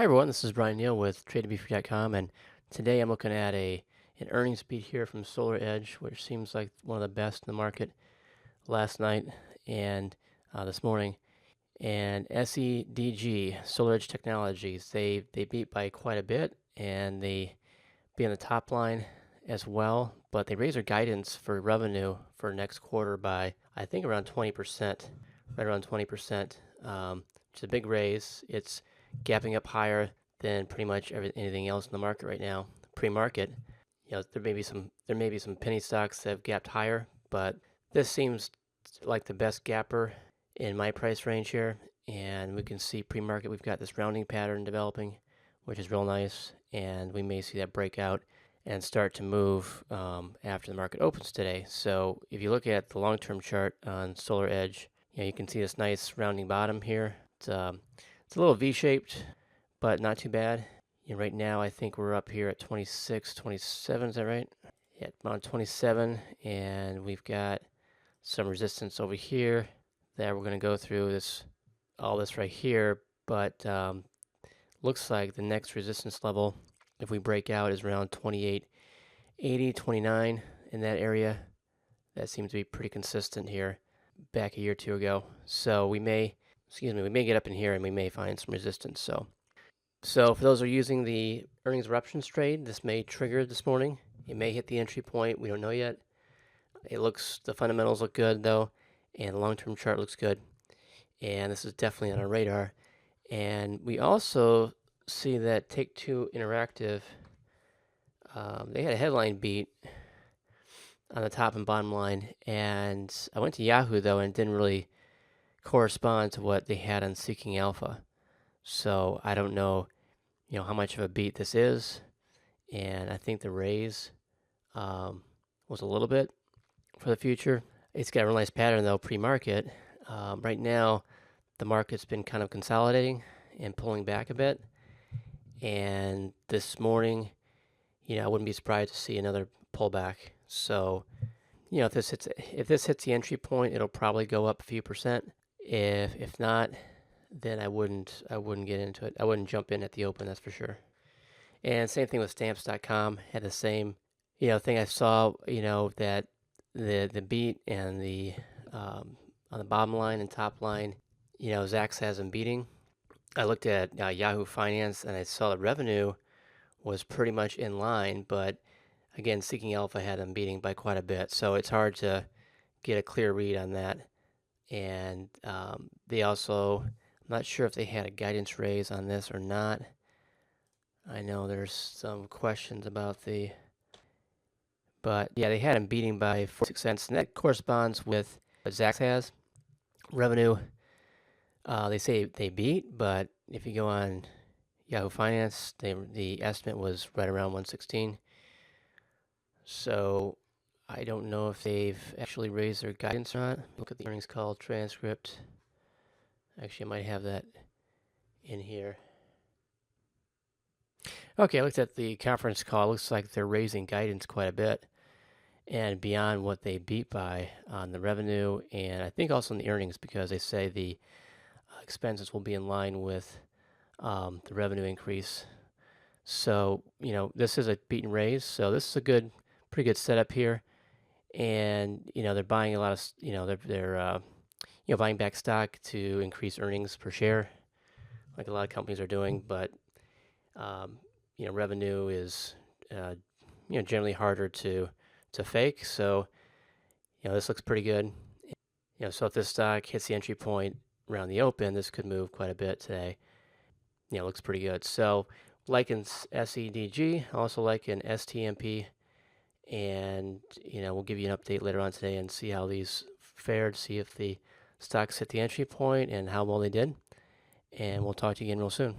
Hi everyone, this is Brian Neal with Tradetobefree.com, and today I'm looking at an earnings beat here from Solar Edge, which seems like one of the best in the market last night and this morning. And SEDG, Solar Edge Technologies, they beat by quite a bit, and they beat on the top line as well, but they raised their guidance for revenue for next quarter by I think around 20%, right around 20%, which is a big raise. It's gapping up higher than pretty much anything else in the market right now. Pre-market, there may be some penny stocks that have gapped higher, but this seems like the best gapper in my price range here. And we can see pre-market, we've got this rounding pattern developing, which is real nice, and we may see that break out and start to move after the market opens today. So if you look at the long-term chart on Solar Edge, you can see this nice rounding bottom here. It's a little V-shaped, but not too bad. Right now, I think we're up here at 26, 27. Is that right? Yeah, around 27, and we've got some resistance over here that we're going to go through all this right here. But looks like the next resistance level, if we break out, is around 28.80, 29 in that area. That seems to be pretty consistent here back a year or two ago. So we may get up in here and we may find some resistance. So for those who are using the earnings of options trade, this may trigger this morning. It may hit the entry point. We don't know yet. The fundamentals look good though, and the long-term chart looks good. And this is definitely on our radar. And we also see that Take-Two Interactive, they had a headline beat on the top and bottom line. And I went to Yahoo though, and it didn't really correspond to what they had on Seeking Alpha. So I don't know, how much of a beat this is. And I think the raise was a little bit for the future. It's got a real nice pattern though, pre-market. Right now, the market's been kind of consolidating and pulling back a bit. And this morning, I wouldn't be surprised to see another pullback. So, if this hits the entry point, it'll probably go up a few percent. If not, then I wouldn't get into it. I wouldn't jump in at the open, that's for sure. And same thing with Stamps.com, had the same thing. I saw that the beat and the on the bottom line and top line, Zacks has them beating. I looked at Yahoo Finance and I saw the revenue was pretty much in line, but again, Seeking Alpha had them beating by quite a bit, so it's hard to get a clear read on that. And they also, I'm not sure if they had a guidance raise on this or not. I know there's some questions about but yeah, they had them beating by 46 cents, and that corresponds with what Zacks has. Revenue, they say they beat, but if you go on Yahoo Finance, the estimate was right around 116. So I don't know if they've actually raised their guidance or not. Look at the earnings call transcript. Actually, I might have that in here. Okay, I looked at the conference call. It looks like they're raising guidance quite a bit and beyond what they beat by on the revenue, and I think also in the earnings, because they say the expenses will be in line with the revenue increase. So, this is a beat and raise. So this is a pretty good setup here. And, they're buying a lot of, they're buying back stock to increase earnings per share, like a lot of companies are doing. But, revenue is, generally harder to fake. So, this looks pretty good. So if this stock hits the entry point around the open, this could move quite a bit today. It looks pretty good. So, like in SEDG, also like in STMP, and we'll give you an update later on today and see how these fared, see if the stocks hit the entry point and how well they did. And we'll talk to you again real soon.